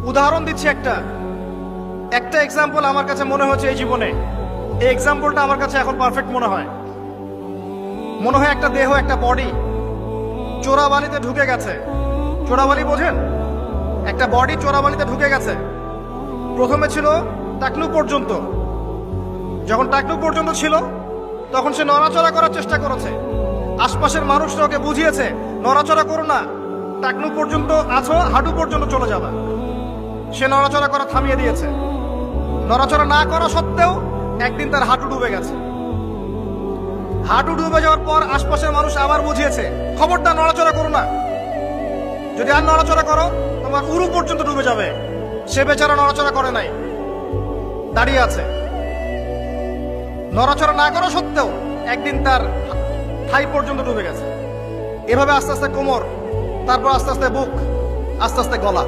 উদাহরণ দিচ্ছি একটা একটা এক্সাম্পল আমার কাছে মনে হচ্ছে এই জীবনে। এই এক্সাম্পলটা আমার কাছে এখন পারফেক্ট মনে হয় একটা দেহ, একটা বডি চোরাবালিতে ঢুকে গেছে। চোরাবালি বোঝেন? একটা বডি চোরাবালিতে ঢুকে গেছে। প্রথমে ছিল টাকনু পর্যন্ত। যখন টাকনু পর্যন্ত ছিল তখন সে নড়াচড়া করার চেষ্টা করেছে। আশপাশের মানুষরা ওকে বুঝিয়েছে নড়াচড়া করো না, টাকনু পর্যন্ত আছো, হাঁটু পর্যন্ত চলে যাবে। সে নড়াচড়া করা থামিয়ে দিয়েছে। নড়াচড়া না করা সত্ত্বেও একদিন তার হাঁটু ডুবে গেছে। হাঁটু ডুবে যাওয়ার পর আশপাশের মানুষ আবার বুঝিয়েছে খবরদার নড়াচড়া করো না, যদি আর নড়াচড়া করো তোমার উরু পর্যন্ত ডুবে যাবে। সে বেচারা নড়াচড়া করে নাই, দাঁড়িয়ে আছে। নড়াচড়া না করা সত্ত্বেও একদিন তার থাই পর্যন্ত ডুবে গেছে। এভাবে আস্তে আস্তে কোমর, তারপর আস্তে আস্তে বুক, আস্তে আস্তে গলা।